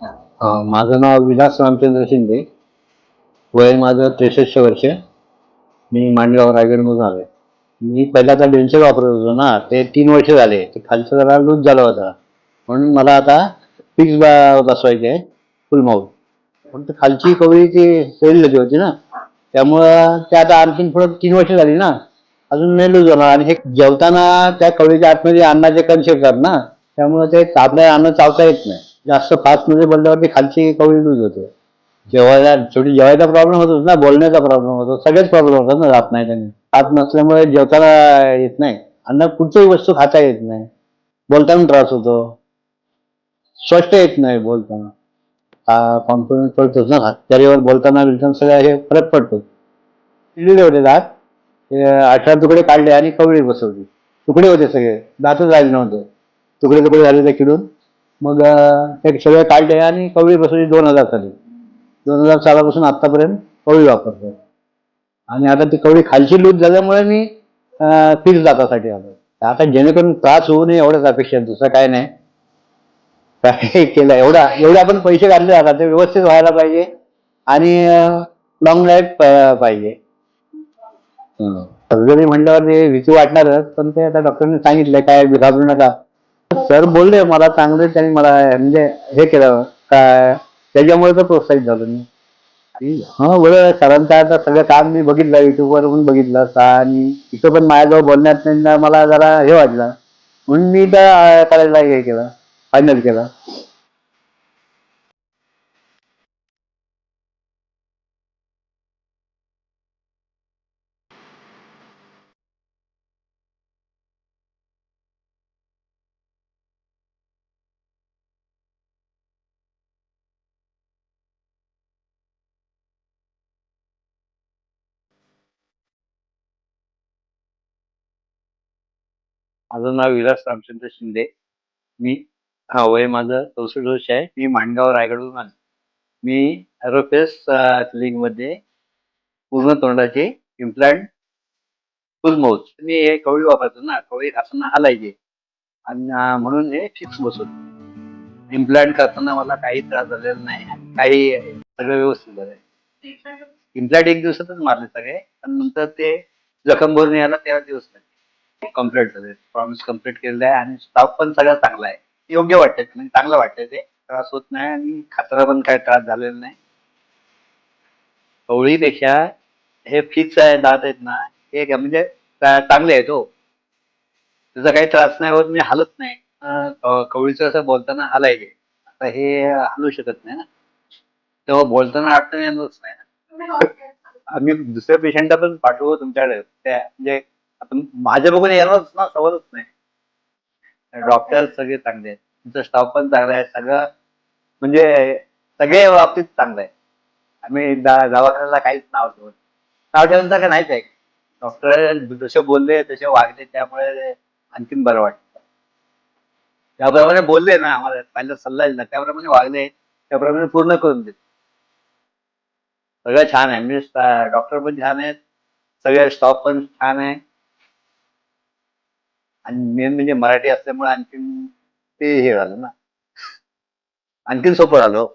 माझं नाव विलास रामचंद्र शिंदे. वय माझं 63 वर्ष. मी मांडगाव रायगडमधून आलोय. मी पहिल्यांदा डेन्सर वापरत होतो ना, ते 3 वर्ष झाले. ते खालचं जरा लूज झाला होता. म्हणून मला आता फिक्स बसवायची आहे, फुल माऊथ. पण ते खालची कवळी ती फेल झाली होती ना, त्यामुळं ते आता आणखीन पुढं 3 वर्ष झाली ना, अजून नाही लूज होणार. आणि हे जेवताना त्या कवळीच्या आतमध्ये अन्नाचे कण शिरतात ना, त्यामुळे ते आपल्याला अन्न चावता येत नाही. जास्त फास्टमध्ये बोलल्यावरती खालची कवळी लूज होते. जेवायला शेवटी जेवायचा प्रॉब्लेम होतो ना, बोलण्याचा प्रॉब्लेम होतो, सगळेच प्रॉब्लेम होतात ना जात नाही त्यांनी. खात नसल्यामुळे जेवताना येत नाही, अन्न कुठचीही वस्तू खाता येत नाही, बोलताना त्रास होतो, स्पष्ट येत नाही बोलताना. हा कॉन्फिडन्स पडतोच ना, शरीरावर बोलताना बिलताना सगळं हे फरक पडतो. किडलेले होते दात, 18 तुकडे काढले आणि कवळी बसवली. तुकडे होते सगळे, दातच राहिले नव्हते, तुकडे तुकडे झाले ते किडून. मग ते सगळे काढले आणि कवळी बसवली 2000 साली. 2000 सालापासून आतापर्यंत कवळी वापरतो. आणि आता ती कवळी खालची लूज झाल्यामुळे मी फिक्स दातासाठी आलो. आता जेणेकरून त्रास होऊ नये एवढंच अपेक्षा आहे, दुसरं काय नाही. काय केलं एवढे आपण पैसे घातले जातात, ते व्यवस्थित व्हायला पाहिजे आणि लॉंग लाईफ पाहिजे. सर्जरी म्हटल्यावर ते भीती वाटणारच, पण ते आता डॉक्टरने सांगितलंय काय घाबरू नका. सर बोलले मला चांगले, त्यांनी मला म्हणजे हे केलं काय, त्याच्यामुळे तर प्रोत्साहित झालो मी. हा बरोबर. सरांचं आता सगळं काम मी बघितलं, युट्यूबवर पण बघितलं आणि इथं पण माझ्याजवळ बोलण्यात त्यांना मला जरा हे वाटलं, म्हणून मी तर करायला हे केलं, फायनल केलं. माझं नाव विलास रामचंद्र शिंदे. मी वय माझं 64 वर्ष आहे. मी माणगाव रायगडवरून आलो. मी एरोफेस क्लिनिक मध्ये पूर्ण तोंडाचे इम्प्लांट फुल माउथ. मी हे कवळी वापरतो ना, कवळी खाताना हालायची आणि म्हणून हे फिक्स बसवतो. इम्प्लांट करताना मला काही त्रास झालेला नाही, काही सगळं व्यवस्थित झालंय. इम्प्लांट 1 दिवसातच मारले सगळे, पण नंतर ते जखम भरून यायला 13 दिवस लागले. कम्प्लीट झाले, प्रॉमिस कम्प्लीट केलेलं आहे आणि स्टाफ पण सगळा चांगला आहे. योग्य वाटतंय, म्हणजे चांगलं वाटतंय, ते त्रास होत नाही आणि खाताना पण काही त्रास झालेला नाही. कवळीपेक्षा हे फिक्स आहे दात आहेत ना, हे म्हणजे चांगले आहेत हो. त्याचा काही त्रास नाही होत, मी हलत नाही. कवळीचं असं बोलताना हलायचे, आता हे हलू शकत नाही ना, तेव्हा बोलताना अडचण येणारच नाही. आम्ही दुसऱ्या पेशंटला पण पाठवू तुमच्याकडे, त्या म्हणजे आपण माझ्या बघून येणारच ना, सवलच नाही. डॉक्टर सगळे चांगले आहेत, तुमचा स्टाफ पण चांगला आहे, सगळं म्हणजे सगळे बाबतीत चांगलं आहे. आम्ही दवाखान्याला काहीच नाव ठेवत, नाव ठेवण्याचं का नाहीच आहे. डॉक्टर जसे बोलले तसे वागले, त्यामुळे आणखीन बरं वाटतं. त्याप्रमाणे बोलले ना, आम्हाला पहिला सल्ला दिला त्याप्रमाणे वागले, त्याप्रमाणे पूर्ण करून देत. सगळं छान आहे, म्हणजे डॉक्टर पण छान आहेत, सगळे स्टाफ पण छान आहे. आणि मेन म्हणजे मराठी असल्यामुळे आणखीन ते हे झालं ना, आणखीन सोपं झालं.